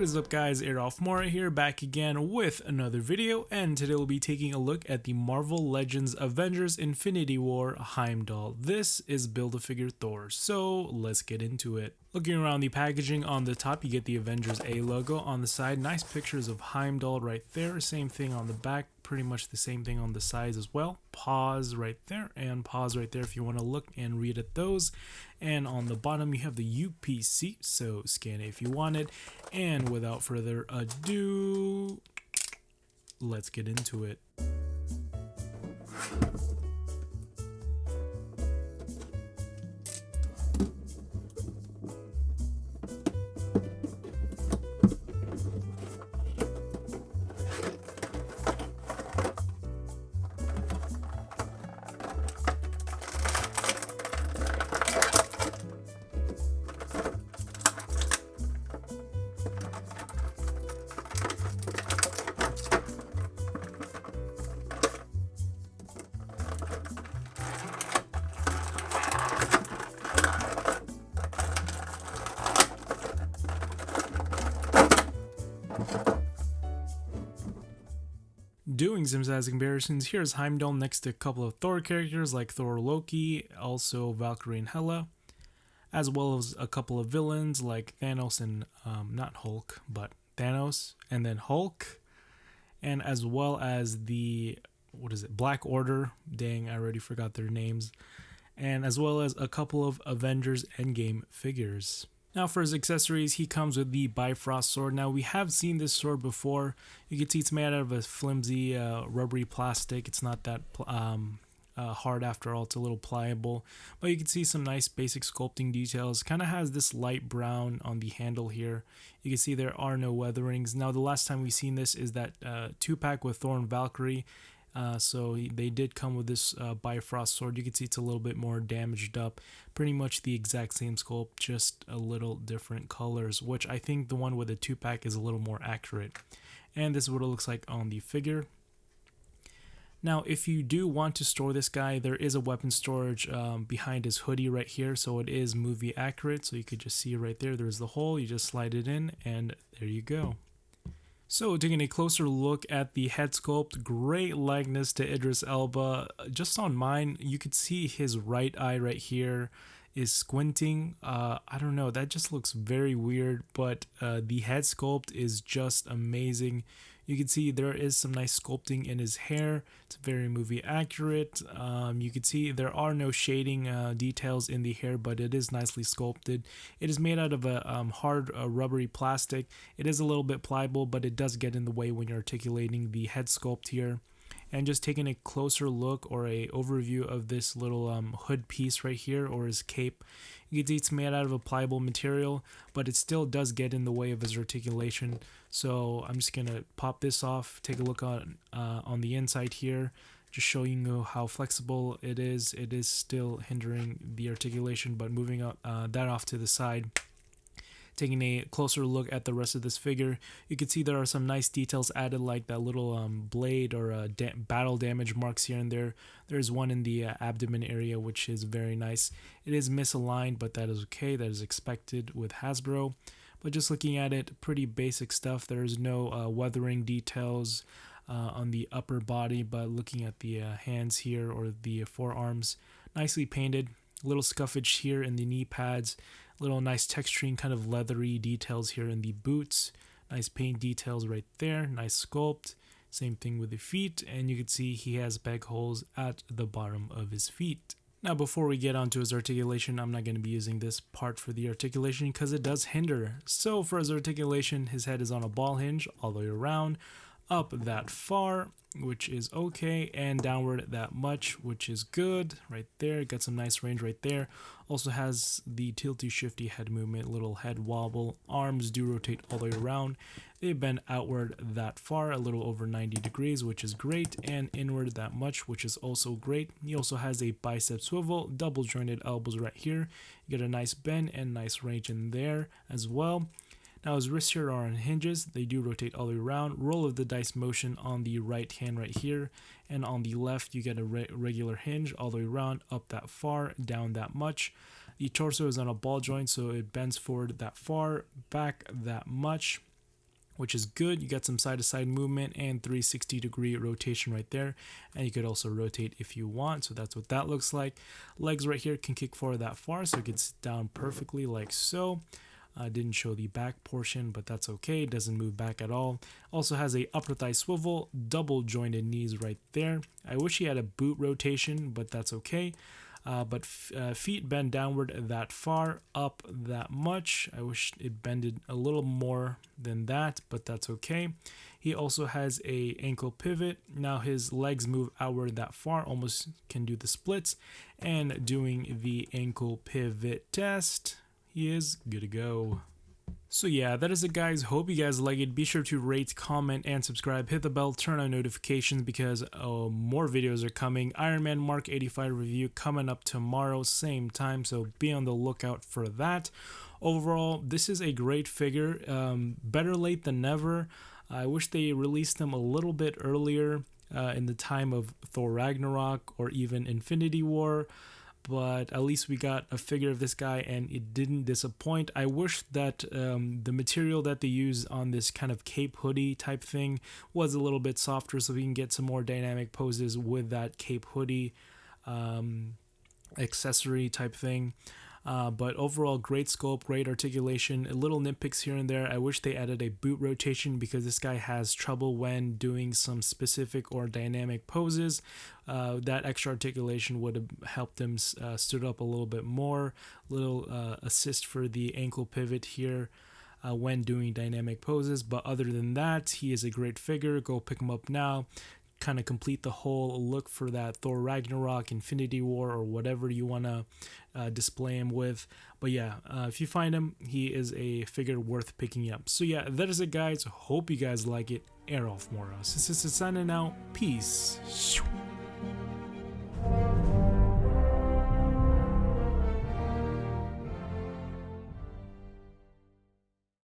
What is up guys, Arolf here, back again with another video, and today we'll be taking a look at the Marvel Legends Avengers Infinity War Heimdall. This is Build-A-Figure Thor, so let's get into it. Looking around the packaging, on the top you get the Avengers A logo, on the side nice pictures of Heimdall right there, same thing on the back, pretty much the same thing on the sides as well. Pause right there and pause right there if you want to look and read at those. And on the bottom you have the UPC, so scan it if you want it. And without further ado, let's get into it. Doing some size comparisons, here's Heimdall next to a couple of Thor characters like Thor, Loki, also Valkyrie and Hela, as well as a couple of villains like Thanos and, not Hulk, but Thanos, and then Hulk, and as well as the, Black Order, dang, I already forgot their names, and as well as a couple of Avengers Endgame figures. Now for his accessories, he comes with the Bifrost sword. Now we have seen this sword before. You can see it's made out of a flimsy rubbery plastic. It's not that hard after all, it's a little pliable. But you can see some nice basic sculpting details. Kind of has this light brown on the handle here. You can see there are no weatherings. Now the last time we've seen this is that 2-pack with Thor and Valkyrie. So they did come with this Bifrost sword. You can see it's a little bit more damaged up. Pretty much the exact same sculpt, just a little different colors, which I think the one with the 2-pack is a little more accurate. And this is what it looks like on the figure. Now, if you do want to store this guy, there is a weapon storage behind his hoodie right here, so it is movie accurate. So you could just see right there, there's the hole, you just slide it in, and there you go. So taking a closer look at the head sculpt, great likeness to Idris Elba. Just on mine, you could see his right eye right here is squinting. I don't know, that just looks very weird, but the head sculpt is just amazing. You can see there is some nice sculpting in his hair. It's very movie accurate. You can see there are no shading details in the hair, but it is nicely sculpted. It is made out of a hard rubbery plastic. It is a little bit pliable, but it does get in the way when you're articulating the head sculpt here. And just taking a closer look or a overview of this little hood piece right here, or his cape, you can see it's made out of a pliable material, but it still does get in the way of his articulation. So I'm just gonna pop this off, take a look on the inside here, just showing you how flexible it is. It is still hindering the articulation, but moving that off to the side. Taking a closer look at the rest of this figure, you can see there are some nice details added, like that little blade or battle damage marks here and there. There's one in the abdomen area, which is very nice. It is misaligned, but that is okay. That is expected with Hasbro. But just looking at it, pretty basic stuff. There's no weathering details on the upper body, but looking at the hands here or the forearms, nicely painted. A little scuffage here in the knee pads. Little nice texturing, kind of leathery details here in the boots. Nice paint details right there. Nice sculpt. Same thing with the feet. And you can see he has peg holes at the bottom of his feet. Now before we get onto his articulation, I'm not going to be using this part for the articulation because it does hinder. So for his articulation, his head is on a ball hinge all the way around. Up that far, which is okay, and downward that much, which is good right there. Got some nice range right there. Also has the tilty shifty head movement, little head wobble. Arms do rotate all the way around. They bend outward that far, a little over 90 degrees, which is great, and inward that much, which is also great. He also has a bicep swivel, double jointed elbows right here. You get a nice bend and nice range in there as well. Now his wrists here are on hinges, they do rotate all the way around, roll of the dice motion on the right hand right here, and on the left you get a regular hinge all the way around, up that far, down that much. The torso is on a ball joint, so it bends forward that far, back that much. which is good. You got some side-to-side movement and 360-degree rotation right there, and you could also rotate if you want, so that's what that looks like. Legs right here can kick forward that far, so it gets down perfectly like so. Didn't show the back portion, but that's okay. It doesn't move back at all. Also has a upper thigh swivel, double jointed knees right there. I wish he had a boot rotation, but that's okay. But feet bend downward that far, up that much. I wish it bended a little more than that, but that's okay. He also has a ankle pivot. Now his legs move outward that far, almost can do the splits. And doing the ankle pivot test, he is good to go. So yeah, that is it guys. Hope you guys like it. Be sure to rate, comment, and subscribe. Hit the bell, turn on notifications because more videos are coming. Iron Man Mark 85 review coming up tomorrow, same time, so be on the lookout for that. Overall, this is a great figure. Better late than never. I wish they released them a little bit earlier in the time of Thor Ragnarok or even Infinity War. But at least we got a figure of this guy and it didn't disappoint. I wish that the material that they use on this kind of cape hoodie type thing was a little bit softer so we can get some more dynamic poses with that cape hoodie accessory type thing. But overall, great sculpt, great articulation, a little nitpicks here and there. I wish they added a boot rotation because this guy has trouble when doing some specific or dynamic poses. That extra articulation would have helped him stood up a little bit more. Little assist for the ankle pivot here when doing dynamic poses. But other than that, he is a great figure. Go pick him up now. Kind of complete the whole look for that Thor Ragnarok, Infinity War, or whatever you want to display him with. But yeah, if you find him, he is a figure worth picking up. So yeah, that is it guys. Hope you guys like it. Arolf Moros. This is signing out. Peace.